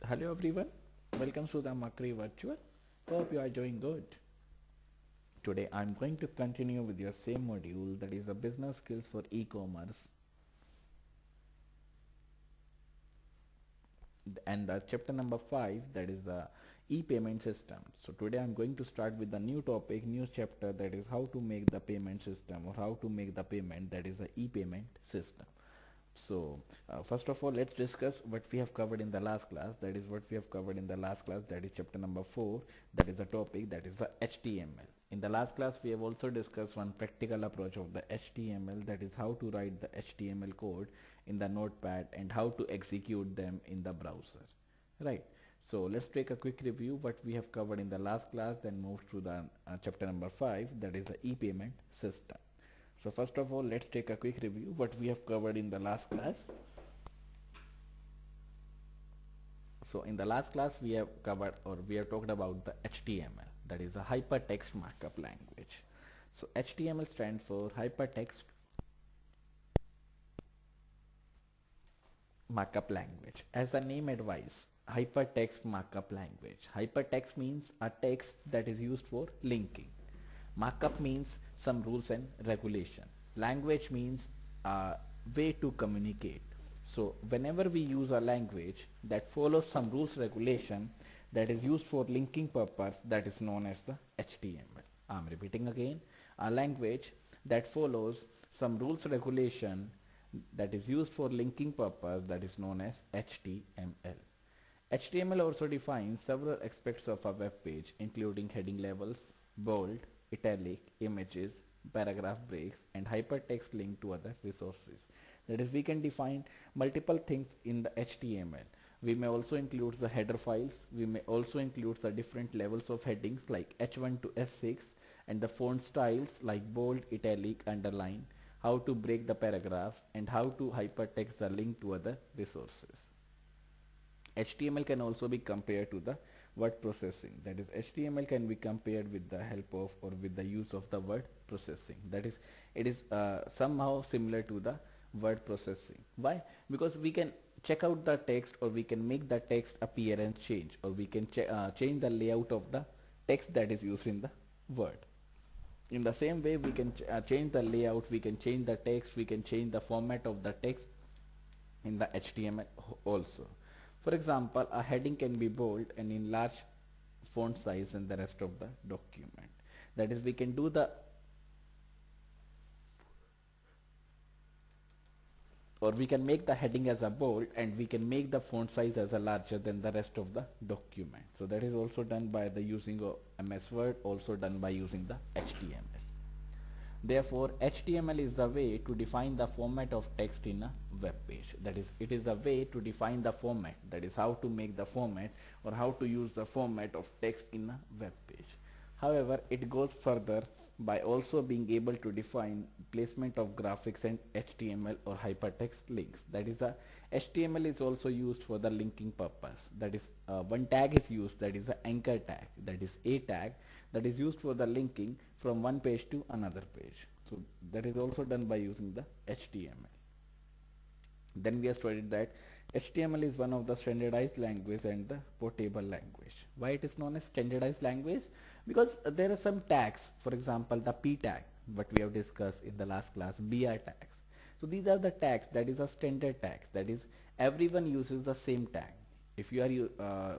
Hello everyone, welcome to the Makri Virtual. Hope you are doing good. Today I'm going to continue with your same module, that is the business skills for e-commerce, and the chapter number 5, that is the e-payment system. So today I'm going to start with the new topic, new chapter, that is how to make the payment system or how to make the payment, that is the e-payment system. So first of all, let's discuss what we have covered in the last class. That is what we have covered in the last class. That is chapter number 4. That is the topic. That is the HTML. In the last class, we have also discussed one practical approach of the HTML. That is how to write the HTML code in the notepad and how to execute them in the browser. Right. So let's take a quick review what we have covered in the last class, then move to the chapter number 5. That is the e-payment system. So first of all, let's take a quick review what we have covered in the last class. So in the last class we have covered, or we have talked about the HTML, that is a hypertext markup language. So HTML stands for hypertext markup language. As the name advises, hypertext markup language. Hypertext means a text that is used for linking. Markup means some rules and regulation. Language means a way to communicate. So whenever we use a language that follows some rules regulation that is used for linking purpose, that is known as the HTML. I'm repeating again, a language that follows some rules regulation that is used for linking purpose, that is known as HTML. HTML also defines several aspects of a web page, including heading labels, bold, italic, images, paragraph breaks, and hypertext link to other resources. That is, we can define multiple things in the HTML. We may also include the header files. We may also include the different levels of headings like H1 to S6, and the font styles like bold, italic, underline, how to break the paragraphs, and how to hypertext the link to other resources. HTML can also be compared to the word processing. That is, HTML can be compared with the help of or with the use of the word processing. That is, it is somehow similar to the word processing. Why? Because we can check out the text, or we can make the text appearance change, or we can change the layout of the text that is used in the word. In the same way, we can change the layout, we can change the text, we can change the format of the text in the HTML also. For example, a heading can be bold and in large font size than the rest of the document. That is, we can do the, or we can make the heading as a bold, and we can make the font size as a larger than the rest of the document. So that is also done by the using of MS Word, also done by using the HTML. Therefore, HTML is the way to define the format of text in a web page. That is, it is the way to define the format. That is, how to make the format or how to use the format of text in a web page. However, it goes further by also being able to define placement of graphics and HTML or hypertext links. That is, the HTML is also used for the linking purpose. That is, one tag is used, that is the anchor tag, that is a tag, that is used for the linking from one page to another page. So that is also done by using the HTML. Then we have studied that HTML is one of the standardized language and the portable language. Why it is known as standardized language? Because there are some tags, for example the P tag, what we have discussed in the last class, BR tags. So these are the tags, that is a standard tags, that is everyone uses the same tag. If you are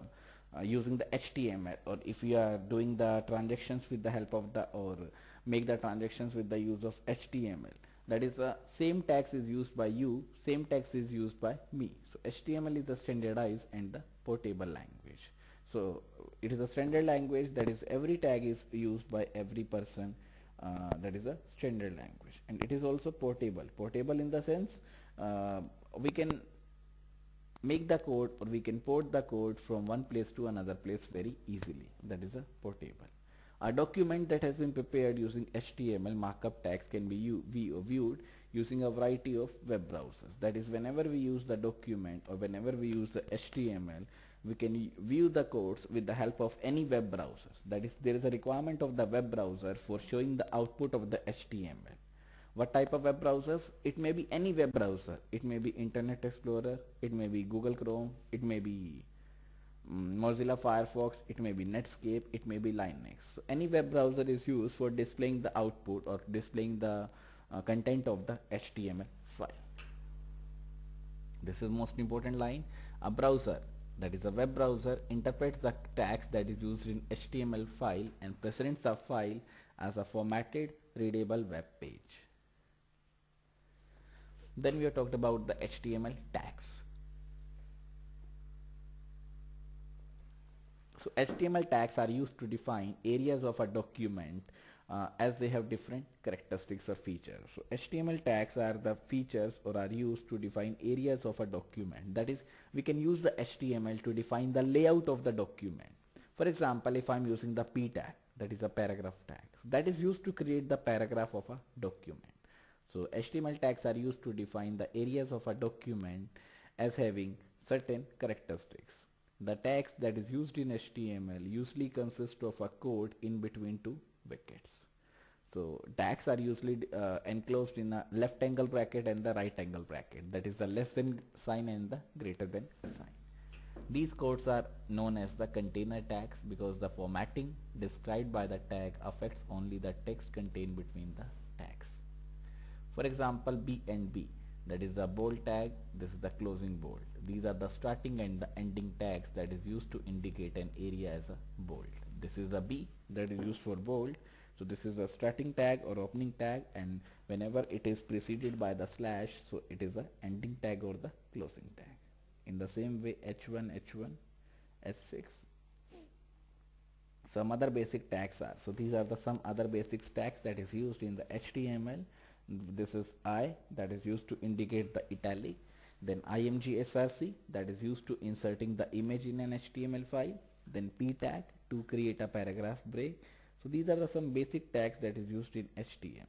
using the HTML, or if you are doing the transactions with the help of the, or make the transactions with the use of HTML, that is the same tags is used by you, same tags is used by me. So HTML is the standardized and the portable language. So it is a standard language, that is every tag is used by every person, that is a standard language. And it is also portable. Portable in the sense, we can make the code, or we can port the code from one place to another place very easily. That is a portable. A document that has been prepared using HTML markup tags can be viewed using a variety of web browsers. That is, whenever we use the document or whenever we use the HTML, we can view the codes with the help of any web browser. That is, there is a requirement of the web browser for showing the output of the HTML. What type of web browsers? It may be any web browser. It may be Internet Explorer, it may be Google Chrome, it may be Mozilla Firefox, it may be Netscape, it may be Linux. So any web browser is used for displaying the output or displaying the content of the HTML file. This is most important line. A browser, that is a web browser, interprets the tags that is used in HTML file and presents the file as a formatted readable web page. Then we have talked about the HTML tags. So HTML tags are used to define areas of a document as they have different characteristics or features. So HTML tags are the features or are used to define areas of a document. That is, we can use the HTML to define the layout of the document. For example, if I'm using the P tag, that is a paragraph tag, that is used to create the paragraph of a document. So HTML tags are used to define the areas of a document as having certain characteristics. The text that is used in HTML usually consists of a code in between two brackets. So tags are usually enclosed in a left angle bracket and the right angle bracket. That is the less than sign and the greater than sign. These codes are known as the container tags because the formatting described by the tag affects only the text contained between the tags. For example, B and B, that is the bold tag, this is the closing bold. These are the starting and the ending tags that is used to indicate an area as a bold. This is a B that is used for bold. So this is a starting tag or opening tag, and whenever it is preceded by the slash, so it is a ending tag or the closing tag. In the same way, H1, H1, H6. Some other basic tags are, so these are the some other basic tags that is used in the HTML. This is I, that is used to indicate the italic, then imgsrc, that is used to inserting the image in an HTML file, then p tag to create a paragraph break. So these are the some basic tags that is used in HTML.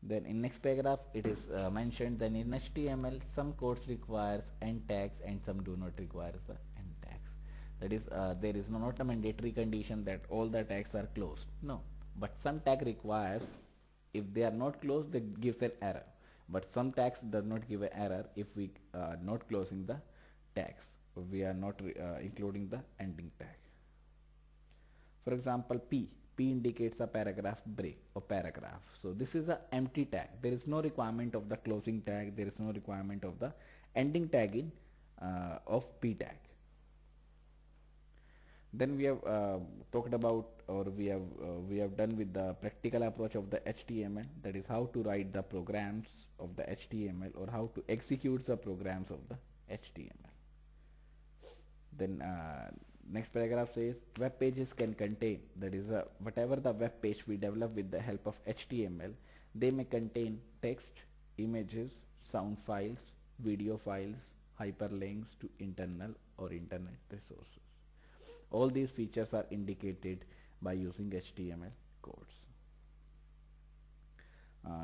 Then in next paragraph it is mentioned that in HTML some codes requires end tags and some do not require the end tags. That is, there is not a mandatory condition that all the tags are closed. No, but some tag requires, if they are not closed, that gives an error. But some tags does not give an error if we are not closing the tags. We are not including the ending tag. For example, P indicates a paragraph break or paragraph. So this is a empty tag. There is no requirement of the closing tag. There is no requirement of the ending tag in of P tag. Then we have talked about, or we have done with the practical approach of the HTML. That is how to write the programs of the HTML or how to execute the programs of the HTML. Then next paragraph says web pages can contain, that is whatever the web page we develop with the help of HTML, they may contain text, images, sound files, video files, hyperlinks to internal or internet resources. All these features are indicated by using HTML codes.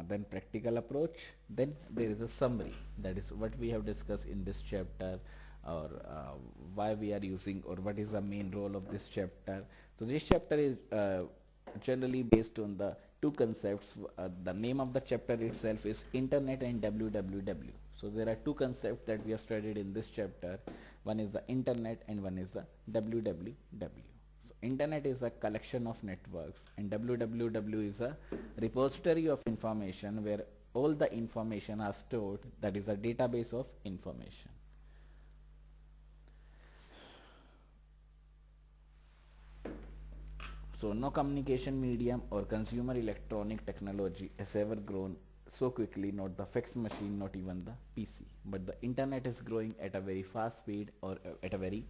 Then practical approach, then there is a summary, that is what we have discussed in this chapter, or why we are using, or what is the main role of this chapter. So this chapter is generally based on the two concepts. The name of the chapter itself is Internet and www. So there are two concepts that we have studied in this chapter. One is the Internet and one is the www. Internet is a collection of networks and www is a repository of information where all the information are stored, that is a database of information. So no communication medium or consumer electronic technology has ever grown so quickly, not the fax machine, not even the PC. But the internet is growing at a very fast speed, or at a very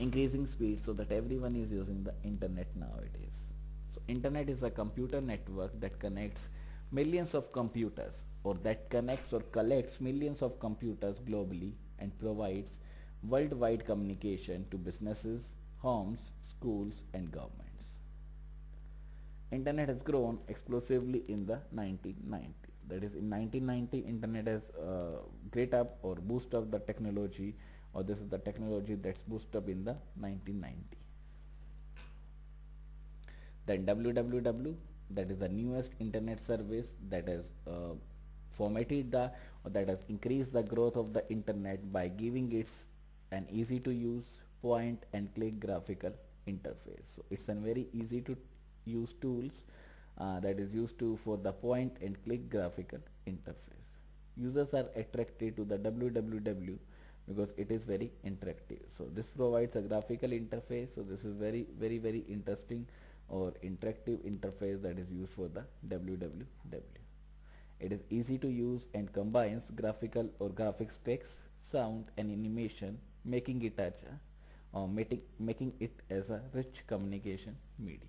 increasing speed, so that everyone is using the internet nowadays. So internet is a computer network that connects millions of computers, or that connects or collects millions of computers globally and provides worldwide communication to businesses, homes, schools and governments. Internet has grown explosively in the 1990s. That is, in 1990, internet has great up or boost up the technology, or this is the technology that's boosted up in the 1990. Then www, that is the newest internet service that has formatted the, or that has increased the growth of the internet by giving its an easy to use point and click graphical interface. So it's a very easy to use tools that is used to for the point and click graphical interface. Users are attracted to the www because it is very interactive. So this provides a graphical interface. So this is very interesting or interactive interface that is used for the www. It is easy to use and combines graphical or graphics text, sound and animation, making it as making it as a rich communication media.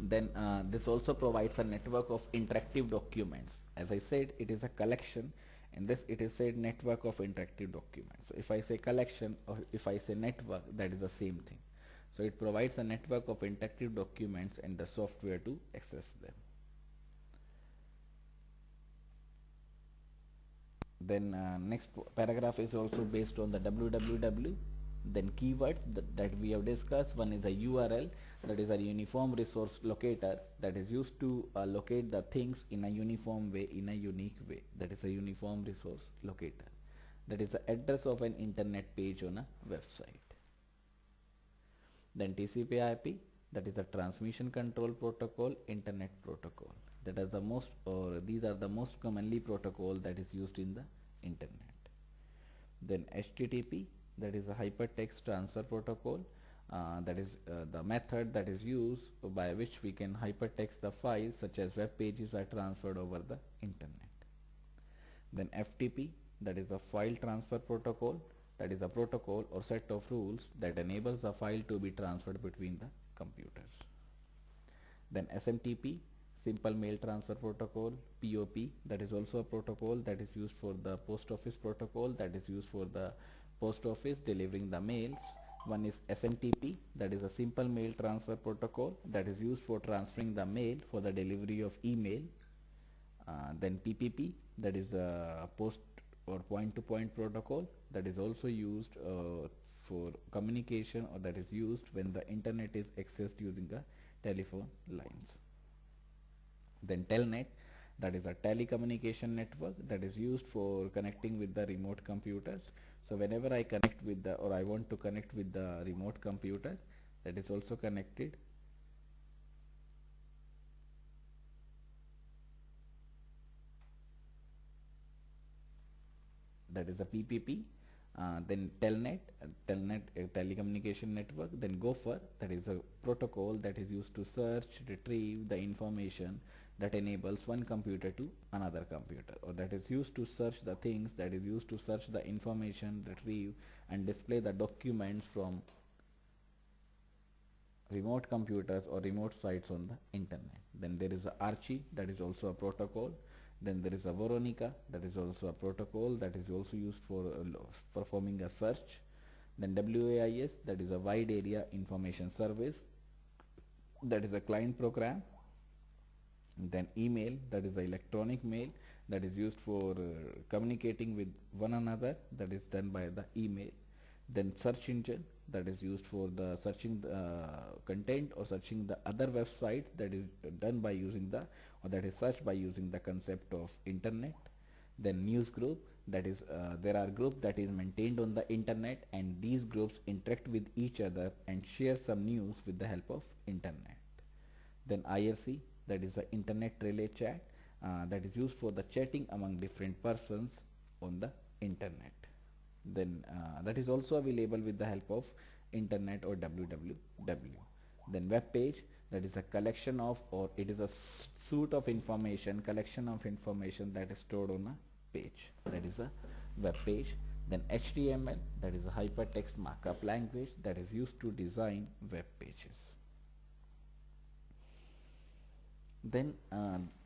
Then this also provides a network of interactive documents. As I said, it is a collection, and this it is said network of interactive documents. So if I say collection or if I say network, that is the same thing. So it provides a network of interactive documents and the software to access them. Then next paragraph is also based on the www. Then keywords that we have discussed. One is a URL, that is a uniform resource locator that is used to locate the things in a uniform way, in a unique way. That is a uniform resource locator. That is the address of an internet page on a website. Then TCP/IP, that is a transmission control protocol, internet protocol. That is the most, or these are the most commonly protocol that is used in the internet. Then HTTP, that is a hypertext transfer protocol. That is the method that is used by which we can hypertext the files such as web pages are transferred over the internet. Then FTP, that is a file transfer protocol. That is a protocol or set of rules that enables a file to be transferred between the computers. Then SMTP, simple mail transfer protocol. POP, that is also a protocol that is used for the post office protocol, that is used for the post office delivering the mails. One is SMTP, that is a simple mail transfer protocol that is used for transferring the mail for the delivery of email. Then PPP, that is a post or point-to-point protocol that is also used for communication, or that is used when the internet is accessed using the telephone lines. Then Telnet, that is a telecommunication network that is used for connecting with the remote computers. So whenever I connect with the, or I want to connect with the remote computer, that is also connected. That is a PPP. Then Telnet telecommunication network. Then Gopher, that is a protocol that is used to search, retrieve the information that enables one computer to another computer, or that is used to search the things, that is used to search the information, retrieve and display the documents from remote computers or remote sites on the internet. Then there is a Archie, that is also a protocol. Then there is a Veronica, that is also a protocol that is also used for performing a search. Then WAIS, that is a wide area information service, that is a client program. Then email, that is the electronic mail that is used for communicating with one another, that is done by the email. Then search engine, that is used for the searching the content or searching the other websites, that is done by using the, or that is searched by using the concept of internet. Then news group, that is there are groups that is maintained on the internet, and these groups interact with each other and share some news with the help of internet. Then IRC, that is the internet relay chat, that is used for the chatting among different persons on the internet. Then that is also available with the help of internet or www. Then web page, that is a collection of, or it is a suite of information, collection of information that is stored on a page, that is a web page. Then HTML, that is a hypertext markup language that is used to design web pages. Then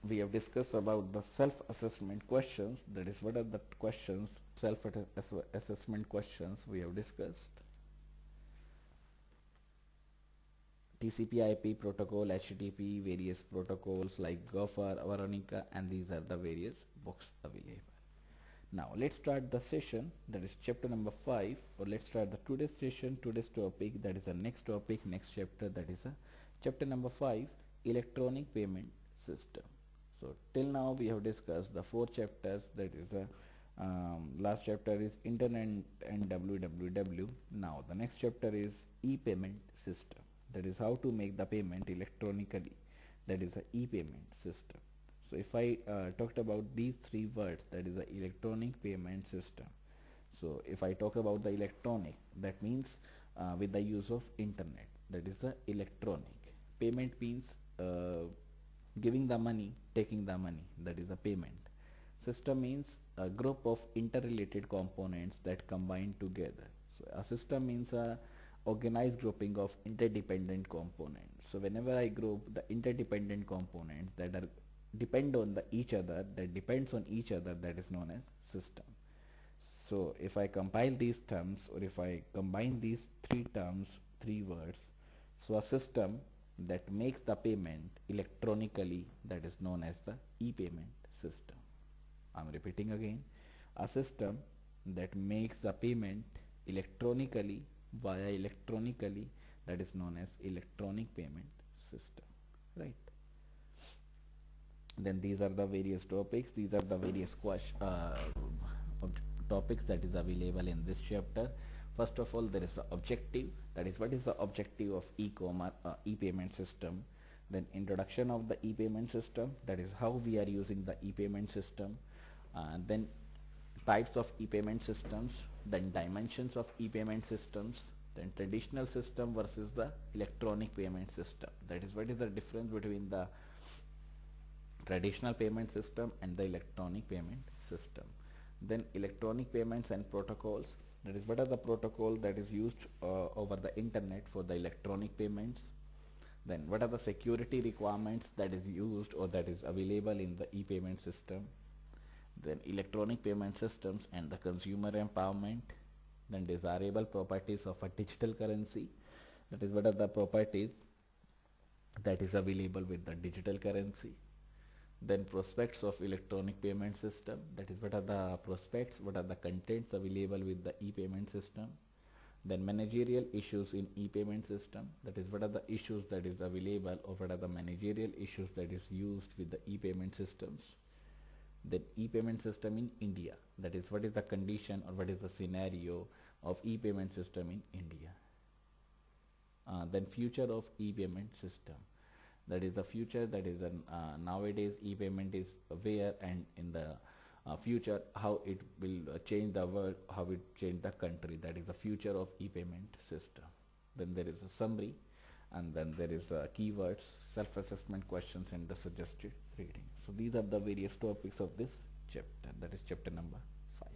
we have discussed about the self-assessment questions, that is what are the questions, self-assessment questions we have discussed. TCP/IP protocol, HTTP, various protocols like Gopher, Veronica, and these are the various books available. Now let's start the session, that is chapter number 5, or let's start the today's session, today's topic, that is the next topic, next chapter, that is a chapter number 5, electronic payment system. So till now we have discussed the 4 chapters, that is a last chapter is internet and www. Now the next chapter is e-payment system, that is how to make the payment electronically, that is a e-payment system. So if I talked about these 3 words, that is the electronic payment system. So if I talk about the electronic, that means with the use of internet, that is the electronic. Payment means giving the money, taking the money, that is a payment. System means a group of interrelated components that combine together. So a system means a organized grouping of interdependent components. So whenever I group the interdependent components that are depend on each other, that depends on each other, that is known as system. So if I compile these terms, or if I combine these 3 terms, 3 words, so a system that makes the payment electronically, that is known as the e-payment system. I'm repeating again, a system that makes the payment electronically, via electronically, that is known as electronic payment system, right? Then these are the various topics, these are the various topics that is available in this chapter. First of all, there is the objective, that is what is the objective of e-commerce e-payment system. Then introduction of the e-payment system, that is how we are using the e-payment system. Then types of e-payment systems, then dimensions of e-payment systems, then traditional system versus the electronic payment system, that is what is the difference between the traditional payment system and the electronic payment system. Then electronic payments and protocols, that is what are the protocol that is used over the internet for the electronic payments. Then what are the security requirements that is used or that is available in the e-payment system. Then electronic payment systems and the consumer empowerment. Then desirable properties of a digital currency, that is what are the properties that is available with the digital currency. Then prospects of electronic payment system, that is what are the prospects, what are the contents available with the e-payment system. Then managerial issues in e-payment system, that is what are the issues that is available or what are the managerial issues that is used with the e-payment systems. Then e-payment system in India, that is what is the condition or what is the scenario of e-payment system in India. Then future of e-payment system, that is the future, that is nowadays e-payment is where, and in the future how it will change the world, how it change the country, that is the future of e-payment system. Then there is a summary, and then there is keywords, self-assessment questions, and the suggested reading. So these are the various topics of this chapter, that is chapter number 5.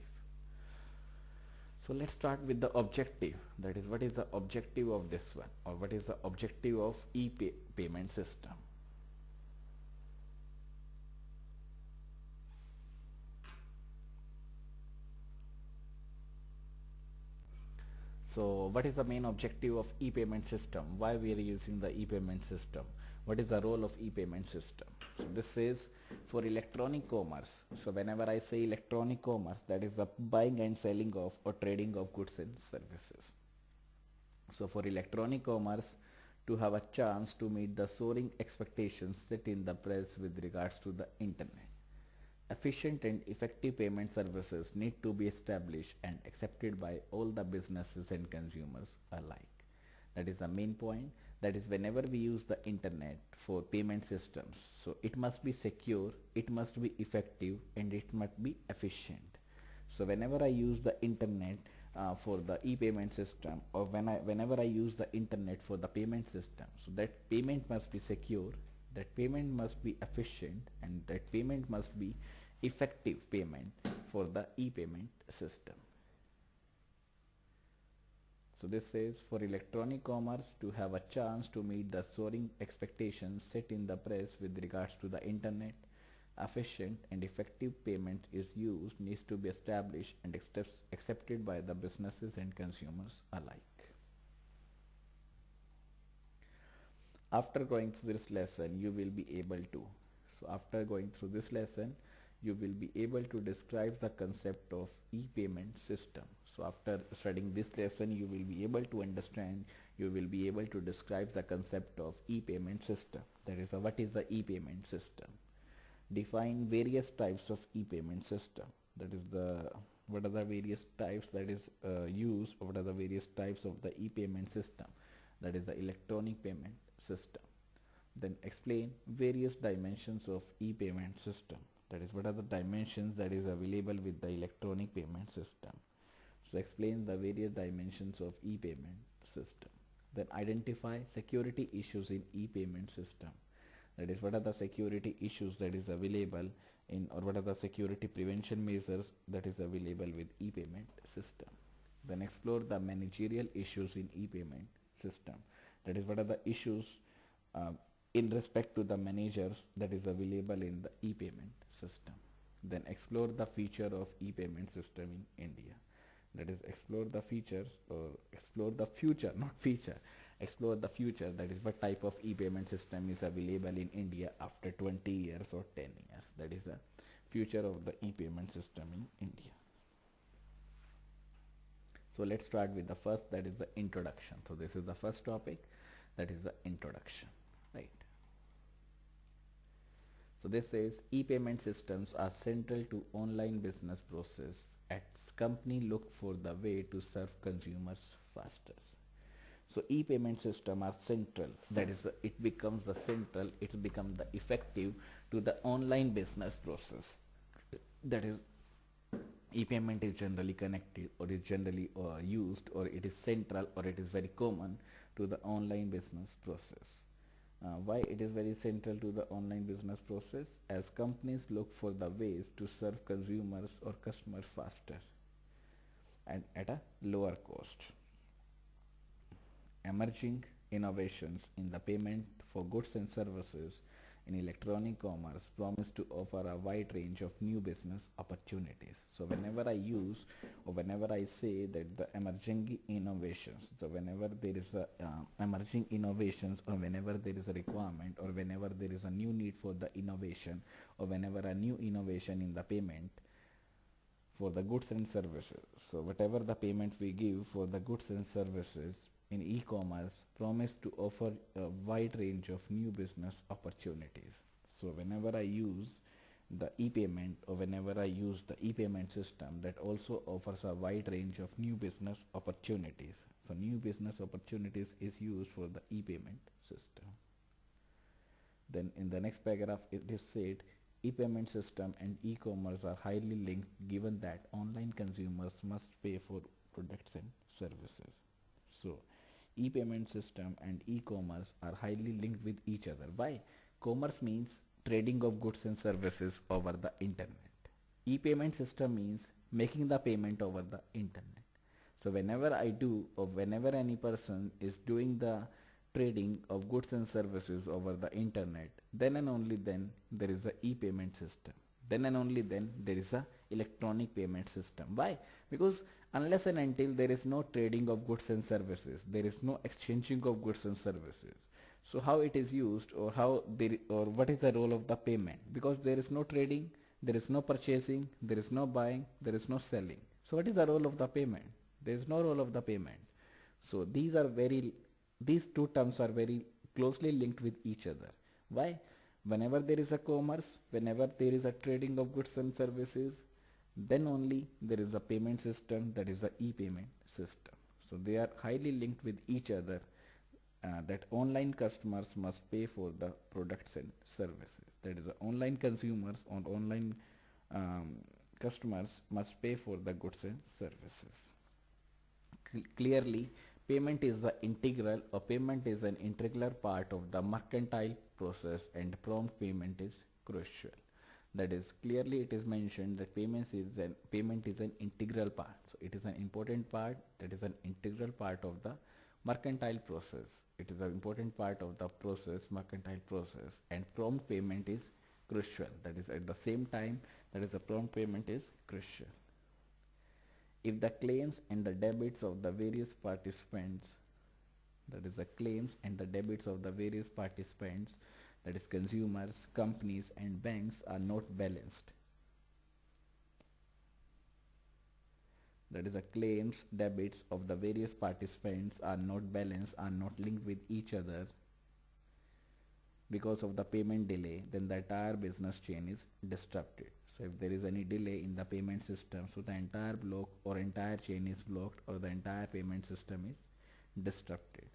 So let's start with the objective, that is what is the objective of this one, or what is the objective of e-payment system. So what is the main objective of e-payment system? Why we are using the e-payment system? What is the role of e-payment system? So this says for electronic commerce. So whenever I say electronic commerce, that is the buying and selling of or trading of goods and services. So for electronic commerce to have a chance to meet the soaring expectations set in the press with regards to the internet, efficient and effective payment services need to be established and accepted by all the businesses and consumers alike. That is the main point. That is whenever we use the internet for payment systems, so it must be secure, it must be effective, and it must be efficient. So whenever I use the internet for the e-payment system, or whenever I use the internet for the payment system, so that payment must be secure, that payment must be efficient, and that payment must be effective payment for the e-payment system. So this says for electronic commerce to have a chance to meet the soaring expectations set in the press with regards to the internet, efficient and effective payment is used needs to be established and accepted by the businesses and consumers alike. After going through this lesson, you will be able to. So after going through this lesson, you will be able to describe the concept of e-payment system. So after studying this lesson, you will be able to understand, you will be able to describe the concept of e-payment system. That is, what is the e-payment system? Define various types of e-payment system. That is what are the various types that is used, what are the various types of the e-payment system. That is the electronic payment system. Then explain various dimensions of e-payment system. That is what are the dimensions that is available with the electronic payment system. So explain the various dimensions of e-payment system. Then identify security issues in e-payment system. That is what are the security issues that is available in, or what are the security prevention measures that is available with e-payment system. Then explore the managerial issues in e-payment system. That is what are the issues uh, in respect to the managers that is available in the e-payment system. Then explore the feature of e-payment system in India. That is explore the features, or explore the future, not feature. Explore the future, that is what type of e-payment system is available in India after 20 years or 10 years. That is the future of the e-payment system in India. So let's start with the first, that is the introduction. So this is the first topic, that is the introduction, right? So this says e-payment systems are central to online business process as company look for the way to serve consumers faster. So e-payment system are central. That is, it becomes the central. It becomes the effective to the online business process. That is, e-payment is generally connected, or is generally used, or it is central, or it is very common to the online business process. Why it is very central to the online business process? As companies look for the ways to serve consumers or customers faster and at a lower cost. Emerging innovations in the payment for goods and services in electronic commerce promise to offer a wide range of new business opportunities. So whenever I use, or whenever I say that the emerging innovations, so whenever there is a emerging innovations, or whenever there is a requirement, or whenever there is a new need for the innovation, or whenever a new innovation in the payment for the goods and services. So whatever the payment we give for the goods and services in e-commerce promise to offer a wide range of new business opportunities. So whenever I use the e-payment, or whenever I use the e-payment system, that also offers a wide range of new business opportunities. So new business opportunities is used for the e-payment system. Then in the next paragraph it is said e-payment system and e-commerce are highly linked, given that online consumers must pay for products and services. So e-payment system and e-commerce are highly linked with each other. Why? Commerce means trading of goods and services over the internet. E-payment system means making the payment over the internet. So whenever I do, or whenever any person is doing the trading of goods and services over the internet, then and only then there is a e-payment system. Then and only then there is a electronic payment system. Why? Because unless and until there is no trading of goods and services, there is no exchanging of goods and services. So how it is used, or how there, or what is the role of the payment? Because there is no trading, there is no purchasing, there is no buying, there is no selling. So what is the role of the payment? There is no role of the payment. So these two terms are very closely linked with each other. Why? Whenever there is a commerce, whenever there is a trading of goods and services, then only there is a payment system, that is the e-payment system. So they are highly linked with each other, that online customers must pay for the products and services. That is, the online consumers or online um, customers must pay for the goods and services. Clearly, payment is the integral, or payment is an integral part of the mercantile process, and prompt payment is crucial. That is, clearly it is mentioned that payment is an integral part. So it is an important part, that is an integral part of the mercantile process. It is an important part of the process, mercantile process, and prompt payment is crucial. That is, at the same time, that is, the prompt payment is crucial. If the claims and the debits of the various participants that is the claims and the debits of the various participants, that is consumers, companies and banks, are not balanced. That is the claims, debits of the various participants are not balanced, are not linked with each other because of the payment delay, then the entire business chain is disrupted. So if there is any delay in the payment system, so the entire block or entire chain is blocked, or the entire payment system is disrupted.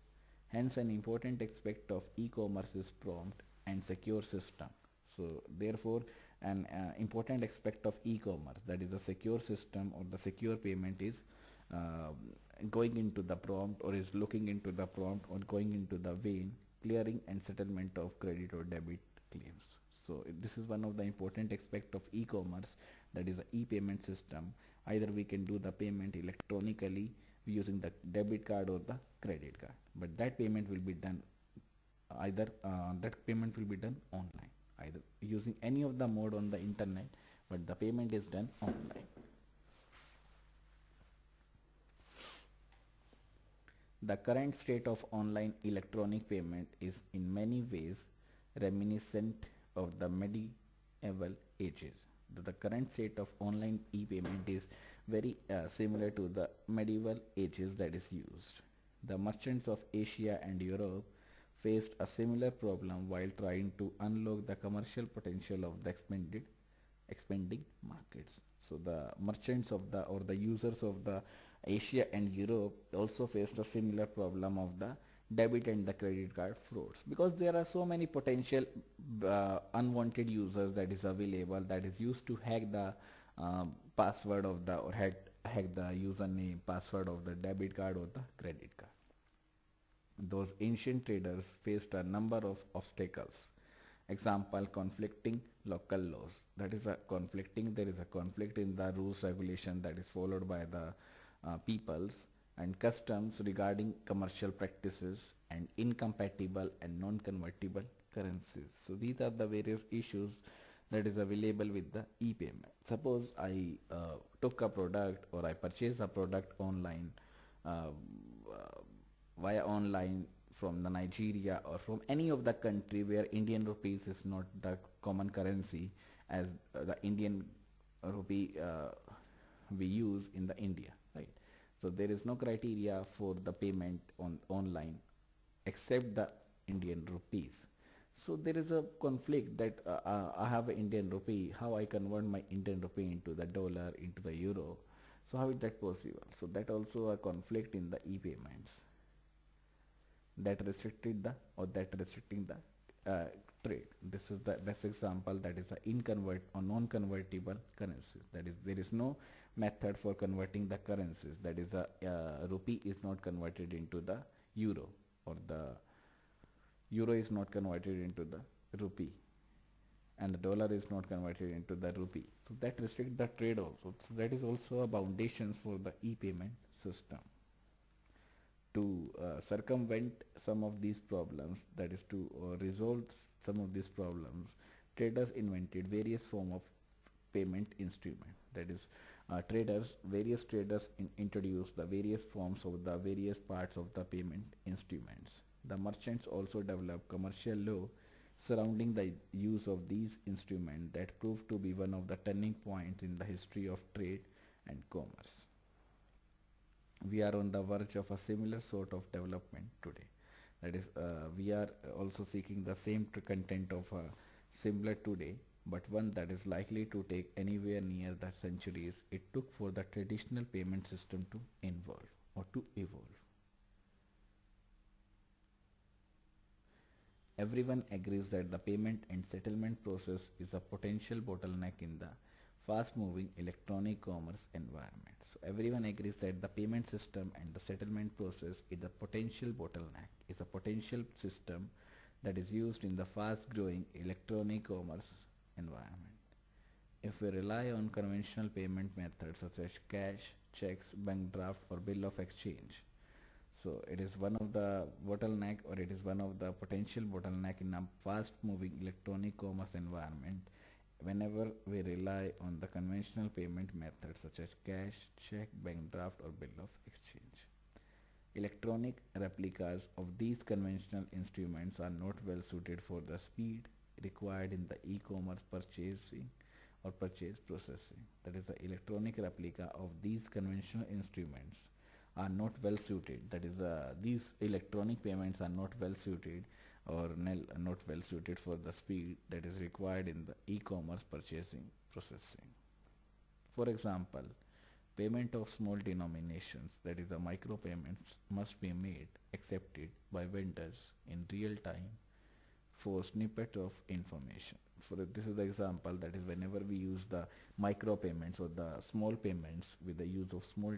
Hence, an important aspect of e-commerce is prompt and secure system. So therefore, an important aspect of e-commerce, that is a secure system or the secure payment, is uh, going into the prompt, or is looking into the prompt, or going into the vein, clearing and settlement of credit or debit claims. So this is one of the important aspect of e-commerce, that is the e-payment system. Either we can do the payment electronically using the debit card or the credit card, but that payment will be done online, either using any of the mode on the internet, but the payment is done online. The current state of online electronic payment is in many ways reminiscent of the medieval ages. The current state of online e-payment is very similar to the medieval ages that is used. The merchants of Asia and Europe faced a similar problem while trying to unlock the commercial potential of the expanding markets. So the merchants of the, or the users of the Asia and Europe also faced a similar problem of the debit and the credit card frauds, because there are so many potential unwanted users that is available, that is used to hack the password of the, or hack the username password of the debit card or the credit card. Those ancient traders faced a number of obstacles. Example, conflicting local laws. That is a conflicting, there is a conflict in the rules regulation that is followed by the peoples, and customs regarding commercial practices, and incompatible and non-convertible currencies. So these are the various issues that is available with the e-payment. Suppose I took a product, or I purchase a product online, uh, via online, from the Nigeria or from any of the country where Indian rupees is not the common currency, as the Indian rupee we use in the India, right? So there is no criteria for the payment on online except the Indian rupees. So there is a conflict that I have an Indian rupee, how I convert my Indian rupee into the dollar, into the euro. So how is that possible? So that also a conflict in the e-payments, that restricted the, or that restricting the trade. This is the best example, that is the inconvert or non-convertible currency. That is, there is no method for converting the currencies. That is, the rupee is not converted into the euro, or the euro is not converted into the rupee, and the dollar is not converted into the rupee. So that restricts the trade also. So that is also a foundation for the e-payment system. To circumvent some of these problems, that is to resolve some of these problems, traders invented various form of payment instrument. That is, various traders introduced the various forms of the various parts of the payment instruments. The merchants also developed commercial law surrounding the use of these instruments that proved to be one of the turning points in the history of trade and commerce. We are on the verge of a similar sort of development today. That is, we are also seeking the same content of similar today, but one that is likely to take anywhere near the centuries it took for the traditional payment system to involve or to evolve. Everyone agrees that the payment and settlement process is a potential bottleneck in the fast-moving electronic commerce environment. So everyone agrees that the payment system and the settlement process is a potential bottleneck, is a potential system that is used in the fast-growing electronic commerce environment. If we rely on conventional payment methods such as cash, checks, bank draft, or bill of exchange, so it is one of the bottleneck, or it is one of the potential bottleneck in a fast moving electronic commerce environment whenever we rely on the conventional payment methods such as cash, check, bank draft or bill of exchange. Electronic replicas of these conventional instruments are not well suited for the speed required in the e-commerce purchasing or purchase processing. That is, the electronic replica of these conventional instruments are not well suited. That is, these electronic payments are not well suited or not well suited for the speed that is required in the e-commerce purchasing processing. For example, payment of small denominations, that is, the micro payments, must be made accepted by vendors in real time for snippet of information. For this is the example, that is, whenever we use the micro payments or the small payments with the use of small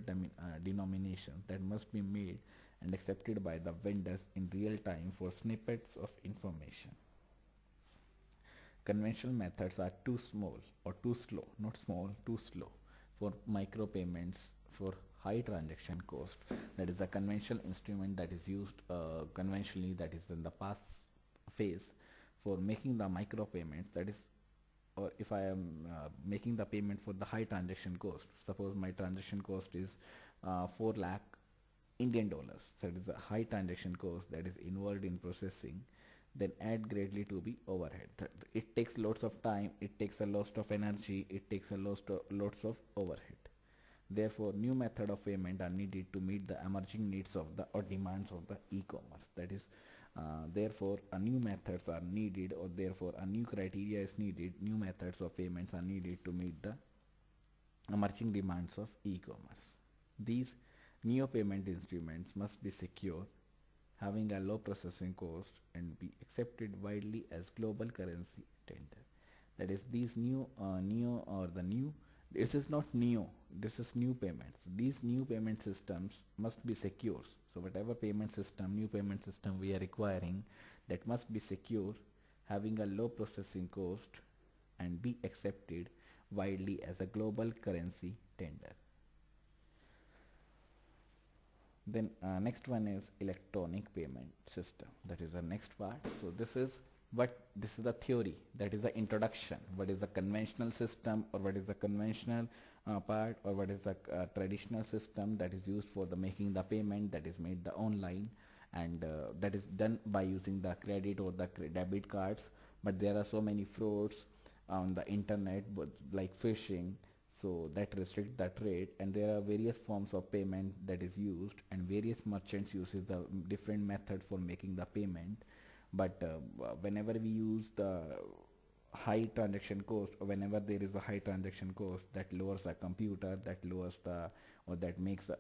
denominations, that must be made and accepted by the vendors in real time for snippets of information. Conventional methods are too small or too slow, not small, too slow for micro payments for high transaction cost. That is the conventional instrument that is used conventionally, that is in the past phase for making the micro payments. That is, or if I am making the payment for the high transaction cost, suppose my transaction cost is 4 lakh Indian dollars, that is a high transaction cost that is involved in processing, then add greatly to be overhead. It takes lots of time, it takes a lot of energy, it takes a lots of overhead. Therefore, new method of payment are needed to meet the emerging needs of the or demands of the e-commerce. That is, therefore, a new methods are needed, or therefore a new criteria is needed. New methods of payments are needed to meet the emerging demands of e-commerce. These new payment instruments must be secure, having a low processing cost, and be accepted widely as global currency tender. That is, these neo or the new, this is not neo, this is new payments. These new payment systems must be secure. So whatever payment system, new payment system we are requiring, that must be secure, having a low processing cost, and be accepted widely as a global currency tender. Then next one is electronic payment system. That is the next part. So this is the theory, that is the introduction. What is the conventional system, or what is the conventional part, or what is the traditional system that is used for the making the payment, that is made the online, and that is done by using the credit or the debit cards. But there are so many frauds on the internet, like phishing, so that restrict the trade, and there are various forms of payment that is used, and various merchants uses the different method for making the payment. But whenever we use the high transaction cost, or whenever there is a high transaction cost, that lowers the computer, that lowers the, or that makes the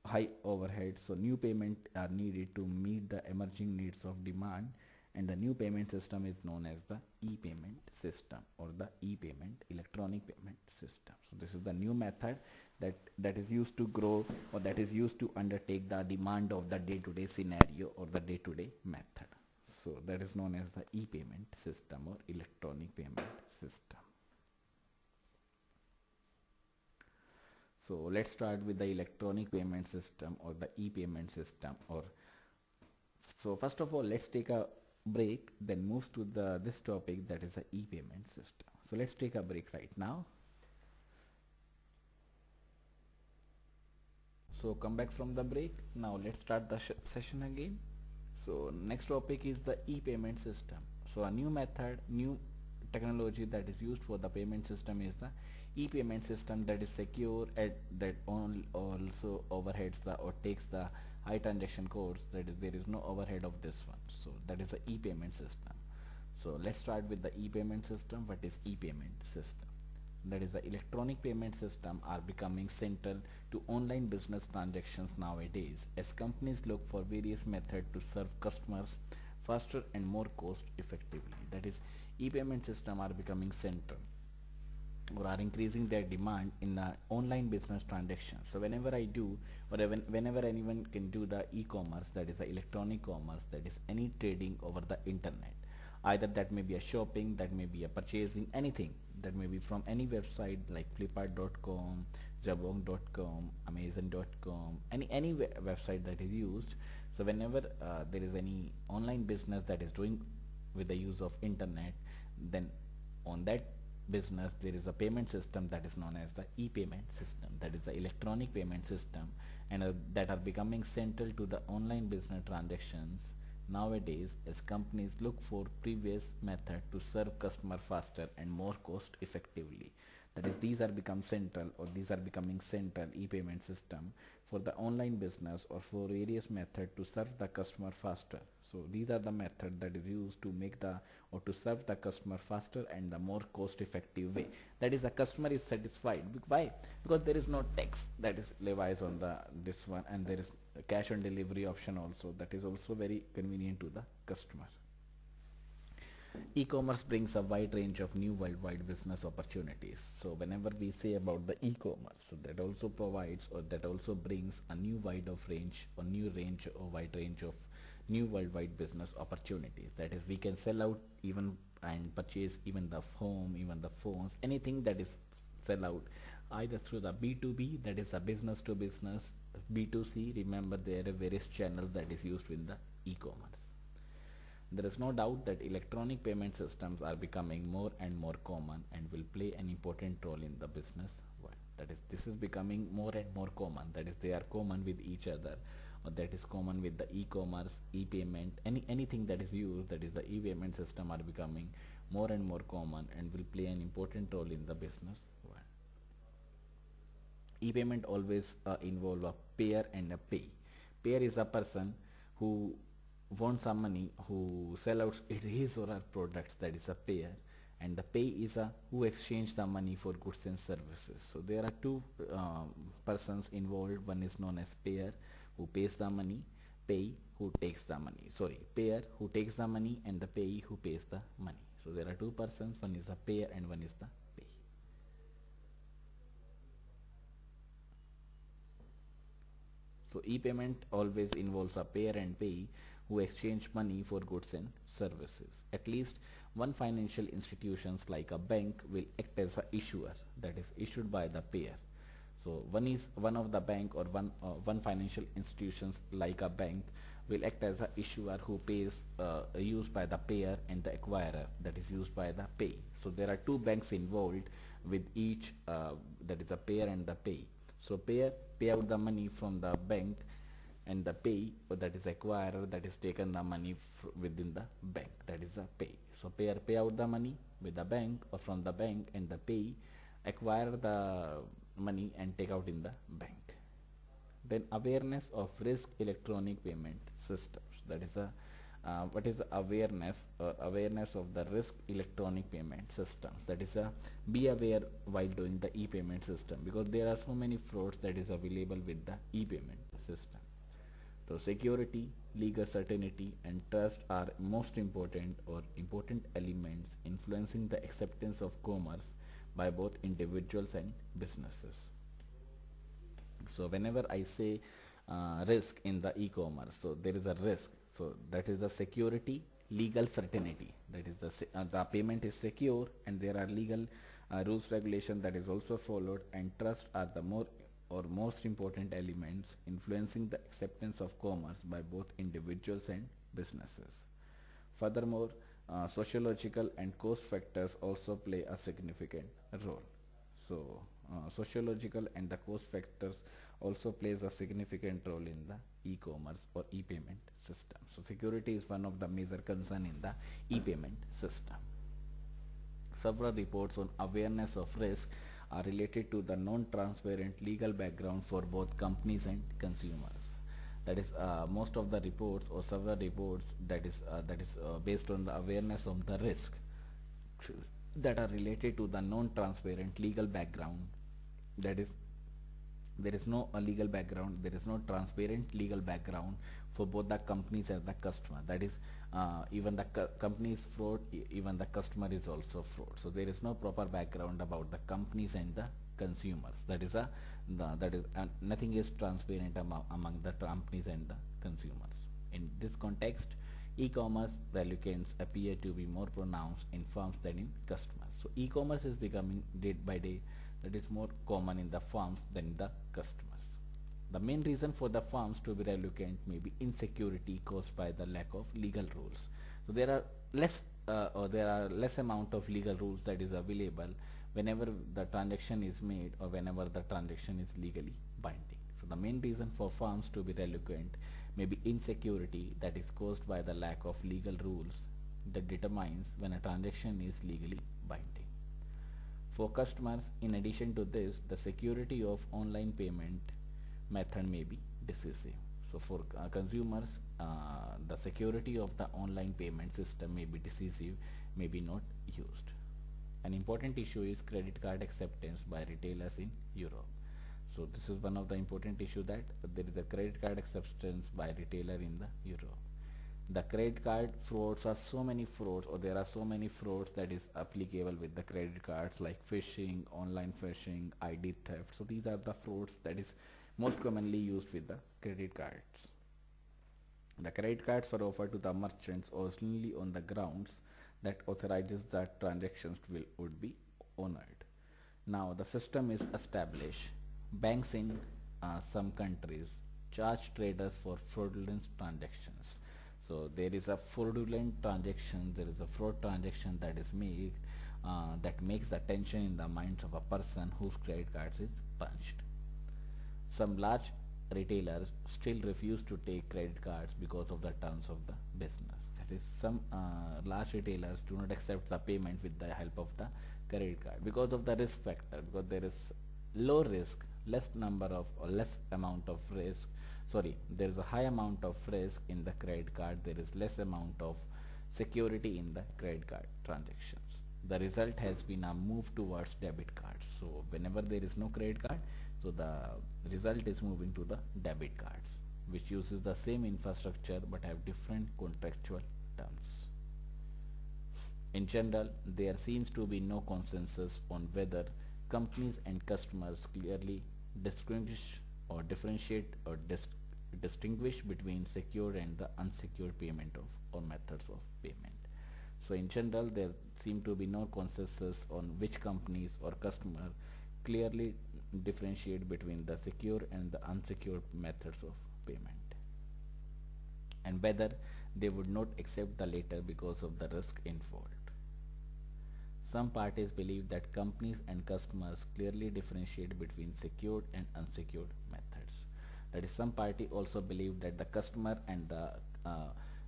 high overhead. So new payment are needed to meet the emerging needs of demand, and the new payment system is known as the e-payment system, or the e-payment electronic payment system. So this is the new method that is used to grow, or that is used to undertake the demand of the day-to-day scenario or the day-to-day method. So that is known as the e-payment system or electronic payment system. So let's start with the electronic payment system or the e-payment system. Or so first of all, let's take a break, then move to the this topic, that is the e-payment system. So let's take a break right now. So come back from the break. Now let's start the session again. So next topic is the e-payment system. So a new method, new technology that is used for the payment system is the e-payment system, that is secure and that also overheads the or takes the high transaction codes. That is, there is no overhead of this one. So that is the e-payment system. So let's start with the e-payment system. What is e-payment system? That is, the electronic payment system are becoming central to online business transactions nowadays, as companies look for various methods to serve customers faster and more cost effectively. That is, e-payment system are becoming central, or are increasing their demand in the online business transactions. So whenever I do, or whenever anyone can do the e-commerce, that is the electronic commerce, that is any trading over the internet, either that may be a shopping, that may be a purchasing, anything, that may be from any website like flipkart.com, jabong.com, amazon.com, any website that is used. So whenever there is any online business that is doing with the use of internet, then on that business, there is a payment system that is known as the e-payment system, that is the electronic payment system, and that are becoming central to the online business transactions nowadays as companies look for previous method to serve customer faster and more cost effectively. That is, these are become central, or these are becoming central e-payment system for the online business or for various method to serve the customer faster. So these are the method that is used to make the or to serve the customer faster and the more cost effective way. That is, the customer is satisfied. Why? Because there is no tax that is levies on the this one, and there is a cash on delivery option also, that is also very convenient to the customer. E-commerce brings a wide range of new worldwide business opportunities. So whenever we say about the e-commerce, so that also provides, or that also brings a new wide of range or new range or wide range of new worldwide business opportunities. That is, we can sell out even and purchase even the home, even the phones, anything that is sell out either through the B2B, that is the business to business, B2C. Remember, there are various channels that is used in the e-commerce. There is no doubt that electronic payment systems are becoming more and more common and will play an important role in the business world. That is, this is becoming more and more common. That is, they are common with each other, or that is common with the e-commerce, e-payment, anything that is used, that is the e-payment system, are becoming more and more common and will play an important role in the business world. E-payment always involve a payer and a pay. Payer is a person who wants some money, who sell out his or her products, that is a payer, and the pay is a who exchange the money for goods and services. So there are two persons involved. One is known as payer, who pays the money, pay, who takes the money. Sorry, payer who takes the money, and the payee who pays the money. So there are two persons, one is the payer and one is the pay. So e-payment always involves a payer and payee who exchange money for goods and services. At least one financial institutions like a bank will act as a issuer, that is issued by the payer. So one of the bank, or one financial institutions like a bank will act as a issuer who pays used by the payer, and the acquirer that is used by the pay. So there are two banks involved with each, that is the payer and the pay. So payer pay out the money from the bank, and the pay, or that is acquirer, that is taken the money within the bank, that is the pay. So payer pay out the money with the bank or from the bank, and the pay acquire the money and take out in the bank. Then awareness of risk electronic payment systems, that is a what is the awareness, or awareness of the risk electronic payment systems, that is a be aware while doing the e-payment system, because there are so many frauds that is available with the e-payment system. So security, legal certainty, and trust are most important, or important elements influencing the acceptance of commerce by both individuals and businesses. So whenever I say risk in the e-commerce, so there is a risk. So that is the security, legal certainty. That is the payment is secure, and there are legal rules regulation that is also followed, and trust are the more or most important elements influencing the acceptance of commerce by both individuals and businesses. Furthermore, sociological and cost factors also play a significant role. So, sociological and the cost factors also plays a significant role in the e-commerce or e-payment system. So, security is one of the major concern in the e-payment system. Several reports on awareness of risk are related to the non-transparent legal background for both companies and consumers. That is, most of the reports or several reports that is based on the awareness of the risk that are related to the non-transparent legal background. That is, there is no legal background, there is no transparent legal background for both the companies and the customer. That is, even the company is fraud, even the customer is also fraud. So there is no proper background about the companies and the consumers. That is nothing is transparent among the companies and the consumers. In this context, e-commerce reluctance appear to be more pronounced in firms than in customers. So e-commerce is becoming day by day, that is more common in the firms than the customers. The main reason for the firms to be reluctant may be insecurity caused by the lack of legal rules. So there are less or there are less amount of legal rules that is available whenever the transaction is made or whenever the transaction is legally binding. So the main reason for firms to be reluctant may be insecurity that is caused by the lack of legal rules that determines when a transaction is legally binding. For customers, in addition to this, the security of online payment method may be decisive. So for consumers, the security of the online payment system may be decisive, may be not used. An important issue is credit card acceptance by retailers in Europe. So this is one of the important issue that there is a credit card acceptance by retailer in the Europe. The credit card frauds are so many frauds, or there are so many frauds that is applicable with the credit cards, like phishing, online phishing, ID theft. So these are the frauds that is most commonly used with the credit cards. The credit cards are offered to the merchants only on the grounds that authorizes that transactions would be honored. Now the system is established. Banks in some countries charge traders for fraudulent transactions. So there is a fraudulent transaction, there is a fraud transaction that is made that makes the tension in the minds of a person whose credit cards is punched. Some large retailers still refuse to take credit cards because of the terms of the business. That is, some large retailers do not accept the payment with the help of the credit card because of the risk factor, because there is low risk, less number of or less amount of risk. Sorry, there is a high amount of risk in the credit card. There is less amount of security in the credit card transactions. The result has been a move towards debit cards. So whenever there is no credit card, so the result is moving to the debit cards, which uses the same infrastructure but have different contractual terms. In general, there seems to be no consensus on whether companies and customers clearly distinguish or differentiate or distinguish between secure and the unsecured payment of or methods of payment. So in general, there seem to be no consensus on which companies or customer clearly differentiate between the secure and the unsecured methods of payment, and whether they would not accept the latter because of the risk involved. Some parties believe that companies and customers clearly differentiate between secured and unsecured methods. That is, some party also believe that the customer and the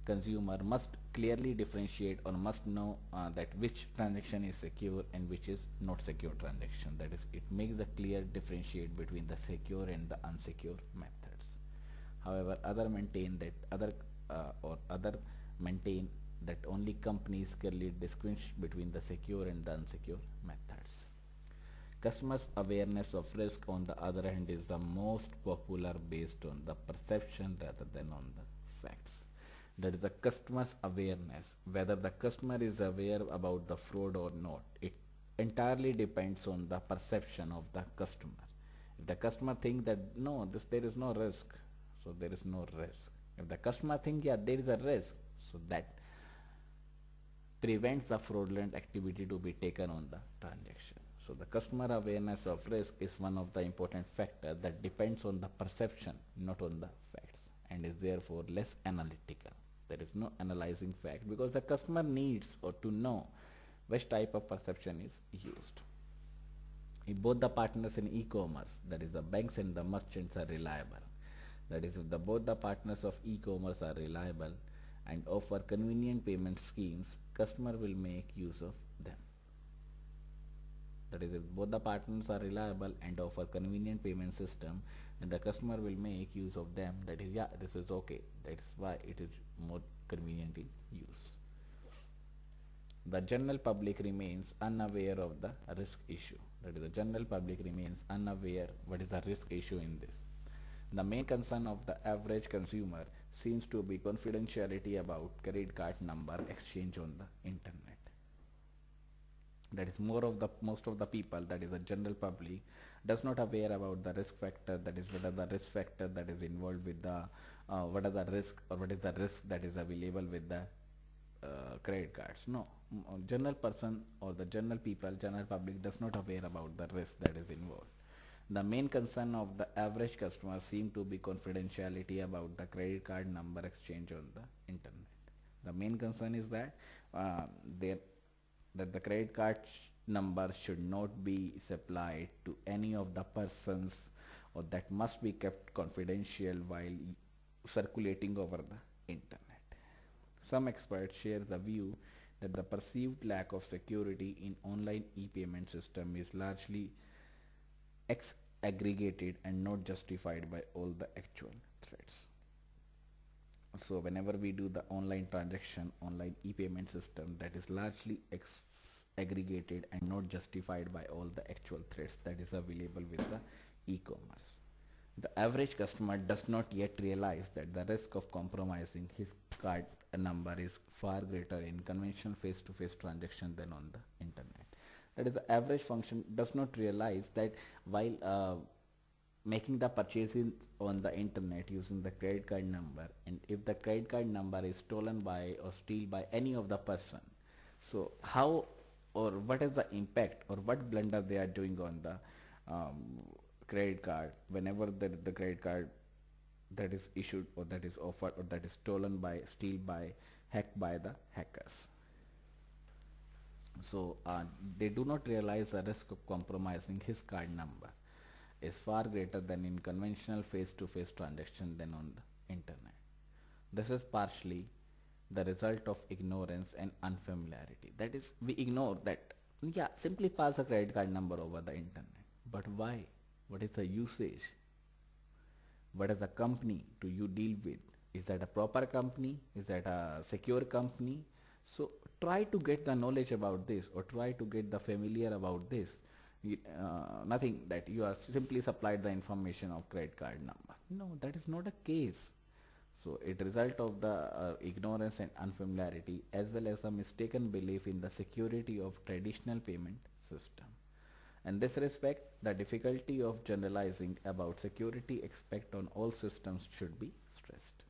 consumer must clearly differentiate or must know that which transaction is secure and which is not secure transaction. That is, it makes the clear differentiate between the secure and the unsecure methods. However, other maintain that only companies clearly distinguish between the secure and the unsecure methods. Customers' awareness of risk, on the other hand, is the most popular based on the perception rather than on the facts. That is the customer's awareness. Whether the customer is aware about the fraud or not, it entirely depends on the perception of the customer. If the customer thinks that no, there is no risk, so there is no risk. If the customer thinks yeah, there is a risk, so that prevents the fraudulent activity to be taken on the transaction. So the customer awareness of risk is one of the important factors that depends on the perception, not on the facts, and is therefore less analytical. There is no analyzing fact because the customer needs or to know which type of perception is used. If both the partners in e-commerce, that is the banks and the merchants, are reliable, that is, if both the partners of e-commerce are reliable and offer convenient payment schemes, customer will make use of them. That is, if both the partners are reliable and offer convenient payment system, then the customer will make use of them. That is, yeah, this is okay. That's why it is more convenient in use. The general public remains unaware of the risk issue. That is, the general public remains unaware what is the risk issue in this. The main concern of the average consumer seems to be confidentiality about credit card number exchange on the internet. That is, most of the people, that is the general public, does not aware about the risk factor. That is, what are the risk factor that is involved with the what are the risk or what is the risk that is available with the credit cards. No, general person or the general people, general public does not aware about the risk that is involved. The main concern of the average customer seem to be confidentiality about the credit card number exchange on the internet. The main concern is that uh, there that the credit card number should not be supplied to any of the persons, or that must be kept confidential while circulating over the internet. Some experts share the view that the perceived lack of security in online e-payment system is largely aggregated and not justified by all the actual threats. So whenever we do the online transaction, online e-payment system, that is largely aggregated and not justified by all the actual threats that is available with the e-commerce. The average customer does not yet realize that the risk of compromising his card number is far greater in conventional face-to-face transaction than on the internet. That is, the average function does not realize that while making the purchases on the internet using the credit card number, and if the credit card number is stolen by or stolen by any of the person, so how or what is the impact or what blunder they are doing on the um, credit card whenever the credit card that is issued or that is offered or that is stolen by steal by hacked by the hackers. So they do not realize the risk of compromising his card number is far greater than in conventional face-to-face transaction than on the internet. This is partially the result of ignorance and unfamiliarity. That is, we ignore that, yeah, simply pass a credit card number over the internet. But why? What is the usage? What is the company do you deal with? Is that a proper company? Is that a secure company? So try to get the knowledge about this, or try to get the familiar about this. Nothing that you are simply supplied the information of credit card number. No, that is not a case. So it result of the ignorance and unfamiliarity, as well as a mistaken belief in the security of traditional payment system. In this respect, the difficulty of generalizing about security aspect on all systems should be stressed.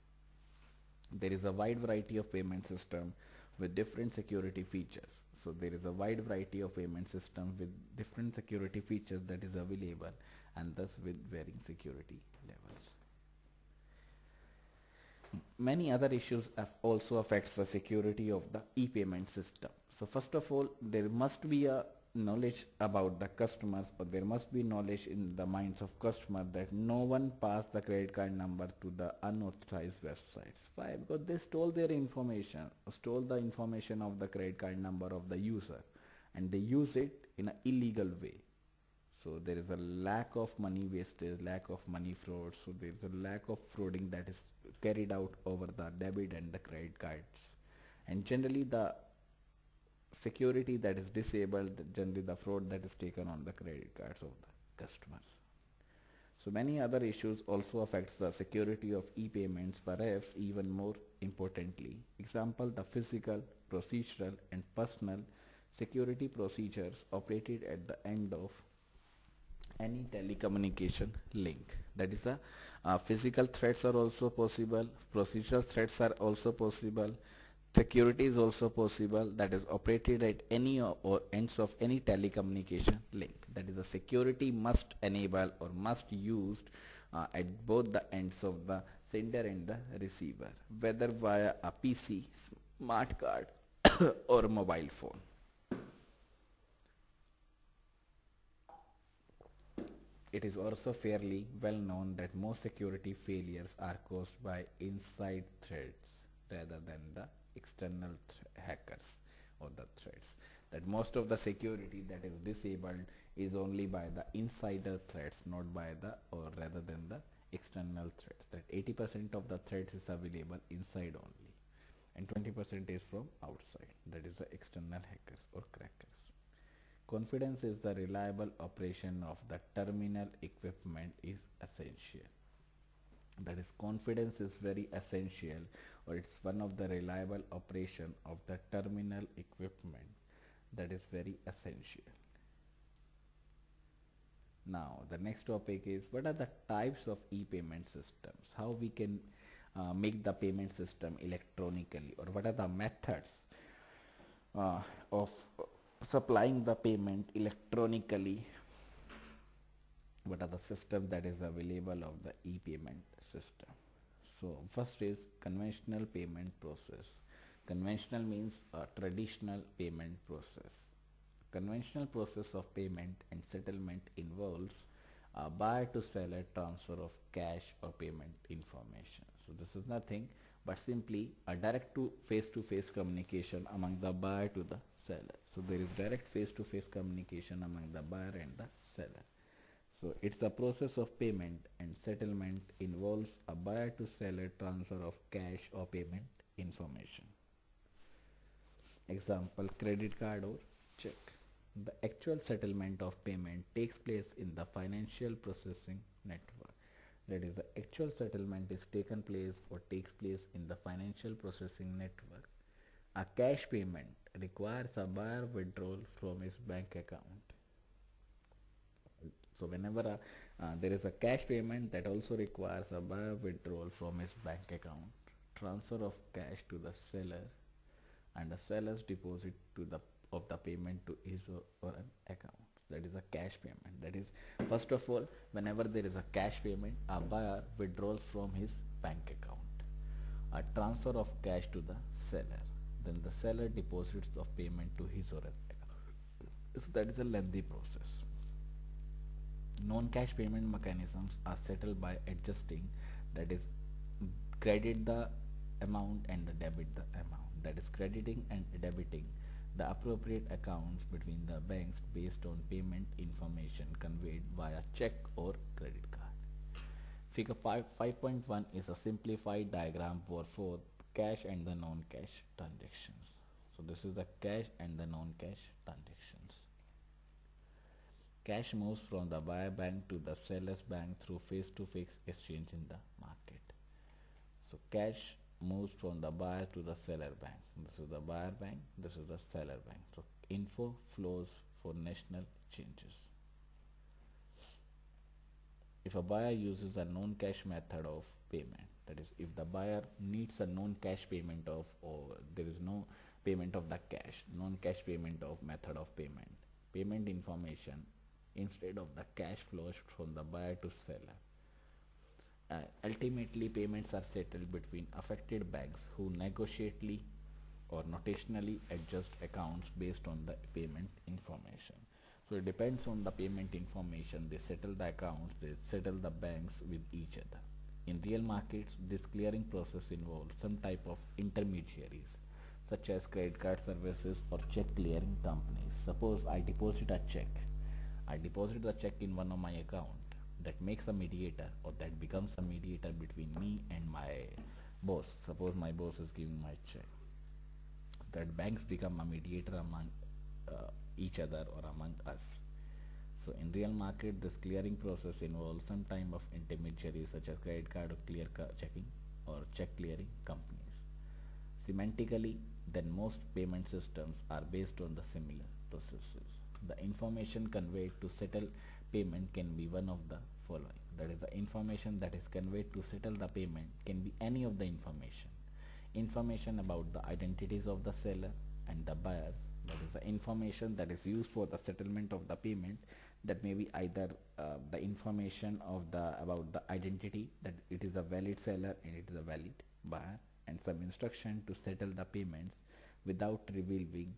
There is a wide variety of payment system with different security features. So there is a wide variety of payment system with different security features that is available, and thus with varying security levels. Many other issues also affects the security of the e-payment system. So first of all, there must be a knowledge about the customers, or there must be knowledge in the minds of customer that no one pass the credit card number to the unauthorized websites. Why? Because they stole their information, stole the information of the credit card number of the user, and they use it in an illegal way. So there is a lack of money wastage, lack of money fraud. So there is a lack of frauding that is carried out over the debit and the credit cards. And generally the security that is disabled, generally the fraud that is taken on the credit cards of the customers. So many other issues also affects the security of e-payments, perhaps even more importantly. Example, the physical, procedural and personal security procedures operated at the end of any telecommunication link. That is, physical threats are also possible, procedural threats are also possible, security is also possible, that is operated at any or ends of any telecommunication link. That is, the security must enable or must used at both the ends of the sender and the receiver, whether via a PC, smart card or mobile phone. It is also fairly well known that most security failures are caused by inside threats rather than the external hackers or the threats. That most of the security that is disabled is only by the insider threats, not by the or rather than the external threats. That 80% of the threats is available inside only, and 20% is from outside. That is the external hackers or crackers. Confidence is the reliable operation of the terminal equipment is essential. That is, confidence is very essential, or it's one of the reliable operation of the terminal equipment that is very essential. Now the next topic is, what are the types of e-payment systems? How we can make the payment system electronically, or what are the methods of supplying the payment electronically? What are the systems that is available of the e-payment system? So first is conventional payment process. Conventional means a traditional payment process. Conventional process of payment and settlement involves a buyer to seller transfer of cash or payment information. So this is nothing but simply a direct to face communication among the buyer to the seller. So there is direct face to face communication among the buyer and the seller. So it's the process of payment and settlement involves a buyer to seller transfer of cash or payment information. Example, credit card or check. The actual settlement of payment takes place in the financial processing network. That is, the actual settlement is taken place or takes place in the financial processing network. A cash payment requires a buyer withdrawal from his bank account. So whenever there is a cash payment, that also requires a buyer withdrawal from his bank account, transfer of cash to the seller, and the seller's deposit to the of the payment to his or an account. That is a cash payment. That is, first of all, whenever there is a cash payment, a buyer withdraws from his bank account. A transfer of cash to the seller. Then the seller deposits of payment to his or an account. So that is a lengthy process. Non-cash payment mechanisms are settled by adjusting, that is, credit the amount and the debit the amount, that is crediting and debiting the appropriate accounts between the banks based on payment information conveyed via check or credit card. Figure 5.1 is a simplified diagram for cash and the non-cash transactions. So this is the cash and the non-cash transactions. Cash moves from the buyer bank to the seller's bank through face-to-face exchange in the market. So cash moves from the buyer to the seller bank. This is the buyer bank, this is the seller bank. So info flows for national changes. If a buyer uses a non-cash method of payment, that is, if the buyer needs a non-cash payment of, or there is no payment of the cash, non-cash payment of method of payment, payment information instead of the cash flows from the buyer to seller. Ultimately, payments are settled between affected banks who negotiately or notationally adjust accounts based on the payment information. So it depends on the payment information. They settle the accounts, they settle the banks with each other. In real markets, this clearing process involves some type of intermediaries, such as credit card services or check clearing companies. Suppose I deposit the check in one of my account. That makes a mediator, or that becomes a mediator between me and my boss. Suppose my boss is giving my check. That banks become a mediator among each other or among us. So in real market, this clearing process involves some type of intermediaries such as credit card or checking or check clearing companies. Semantically, then most payment systems are based on the similar processes. The information conveyed to settle payment can be one of the following. That is, the information that is conveyed to settle the payment can be any of the information. Information about the identities of the seller and the buyers. That is the information that is used for the settlement of the payment. That may be either the information of the about the identity, that it is a valid seller and it is a valid buyer, and some instruction to settle the payments without revealing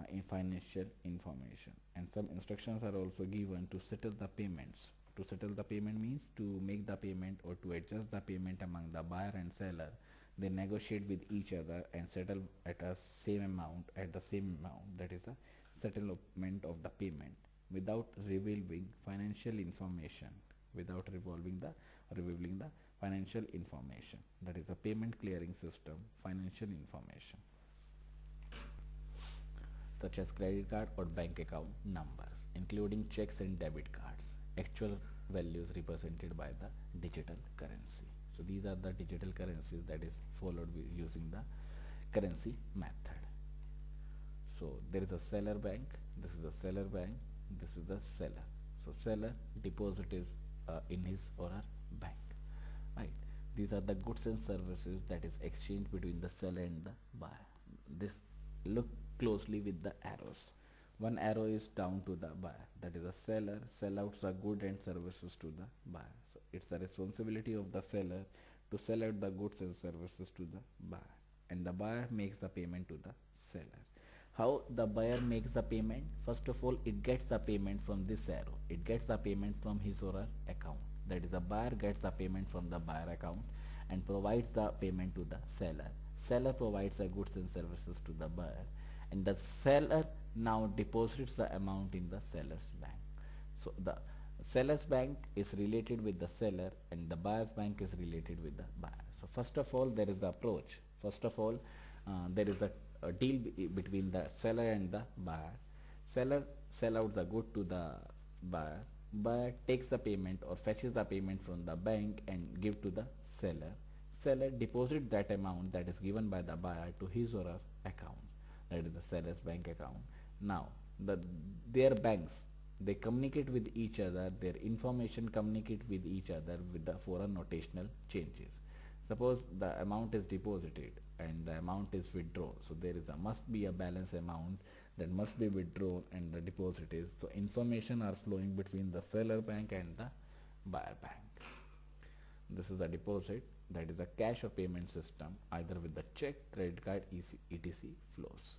in financial information. And some instructions are also given to settle the payments. To settle the payment means to make the payment or to adjust the payment among the buyer and seller. They negotiate with each other and settle at a same amount, that is the settlement of the payment without revealing financial information, without revealing the financial information. That is a payment clearing system, financial information, such as credit card or bank account numbers, including checks and debit cards, actual values represented by the digital currency. So these are the digital currencies that is followed using the currency method. So there is a seller bank, this is the seller bank, this is the seller. So seller deposit is in his or her bank, right? These are the goods and services that is exchanged between the seller and the buyer. This, look closely with the arrows. One arrow is down to the buyer, that is the seller sell out the goods and services to the buyer. So it's the responsibility of the seller to sell out the goods and services to the buyer. and the buyer makes the payment to the seller. How the buyer makes the payment? First of all, it gets the payment from this arrow. It gets the payment from his or her account. That is, the buyer gets the payment from the buyer account and provides the payment to the seller. Seller provides the goods and services to the buyer, and the seller now deposits the amount in the seller's bank. So the seller's bank is related with the seller and the buyer's bank is related with the buyer. So first of all, there is the approach. First of all, there is a deal between the seller and the buyer. Seller sell out the good to the buyer. Buyer takes the payment or fetches the payment from the bank and give to the seller. Seller deposits that amount that is given by the buyer to his or her account. That is the seller's bank account. Now, their banks, they communicate with each other, their information communicate with each other with the foreign notational changes. Suppose the amount is deposited and the amount is withdrawn. So there is a must be a balance amount that must be withdrawn and the deposit is. So information are flowing between the seller bank and the buyer bank. This is a deposit, that is a cash or payment system either with the check, credit card, etc. flows.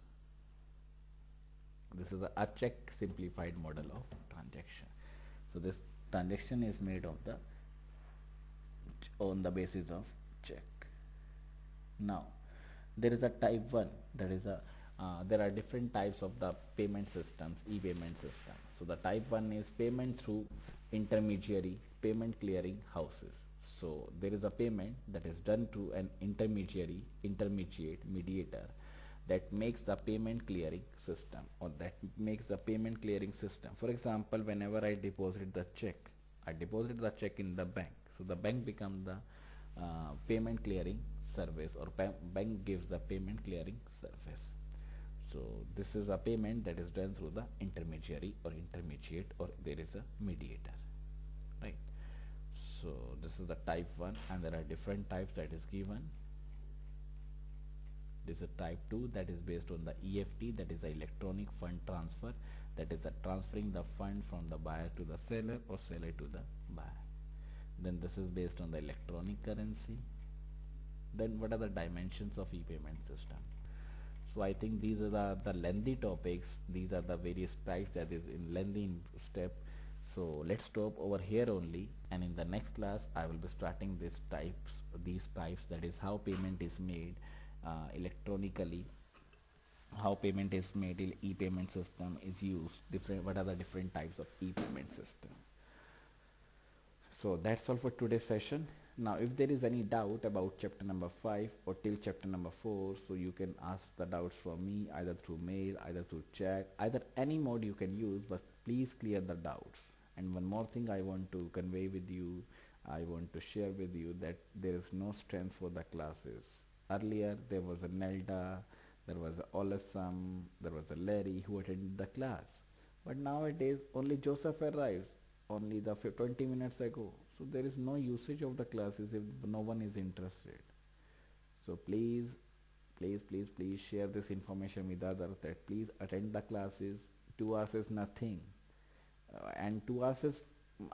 This is a check simplified model of transaction. So this transaction is made of the on the basis of check. Now there is a type 1, that is a there are different types of the payment systems, e-payment system. So the type 1 is payment through intermediary payment clearing houses. So there is a payment that is done through an intermediate mediator that makes the payment clearing system, or that makes the payment clearing system. For example, whenever I deposit the check, I deposit the check in the bank. So the bank becomes the payment clearing service, or bank gives the payment clearing service. So this is a payment that is done through the intermediary or intermediate, or there is a mediator, right? So this is the type 1 and there are different types that is given. This is type 2 that is based on the EFT, that is the electronic fund transfer, that is the transferring the fund from the buyer to the seller or seller to the buyer. Then this is based on the electronic currency. Then what are the dimensions of e-payment system? So I think these are the lengthy topics. These are the various types that is in lengthy step. So let's stop over here only, and in the next class I will be starting these types, that is how payment is made electronically, how payment is made in e-payment system is used, what are the different types of e-payment system. So that's all for today's session. Now if there is any doubt about chapter number 5 or till chapter number 4, so you can ask the doubts from me either through mail, either through chat, either any mode you can use, but please clear the doubts. And one more thing I want to convey with you, I want to share with you that there is no strength for the classes. Earlier there was a Nelda, there was a Olasam, there was a Larry who attended the class. But nowadays only Joseph arrives only the 20 minutes ago. So there is no usage of the classes if no one is interested. So please share this information with others that please attend the classes. 2 hours is nothing. And 2 hours is,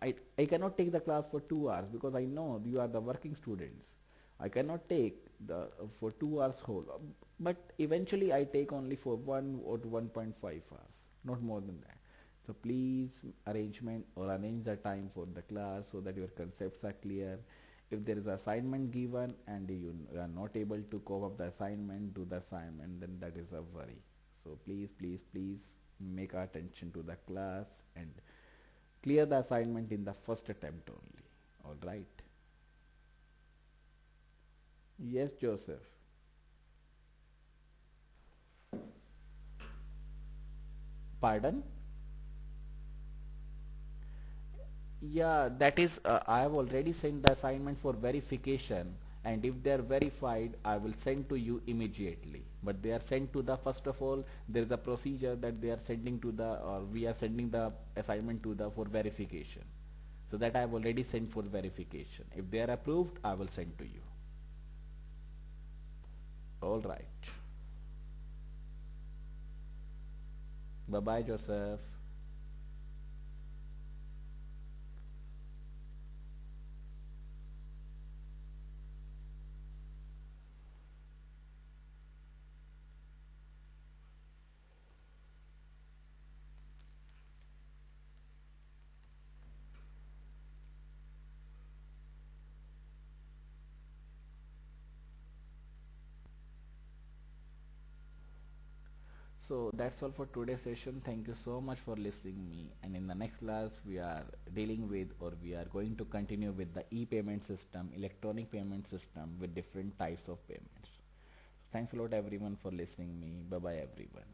I cannot take the class for 2 hours because I know you are the working students. I cannot take the for 2 hours whole. But eventually I take only for 1 or 1.5 hours, not more than that. So please arrange the time for the class so that your concepts are clear. If there is assignment given and you are not able to cope up the assignment, do the assignment, then that is a worry. So please make attention to the class and clear the assignment in the first attempt only. All right. Yes, Joseph. Pardon? Yeah, that is, I have already sent the assignment for verification, and if they are verified, I will send to you immediately. But they are sent to the, first of all, there is a procedure that they are sending to the, or we are sending the assignment to the for verification. So that I have already sent for verification. If they are approved, I will send to you. All right. Bye bye, Joseph. So that's all for today's session. Thank you so much for listening me. And in the next class, we are dealing with, or we are going to continue with the e-payment system, electronic payment system with different types of payments. Thanks a lot everyone for listening me. Bye bye everyone.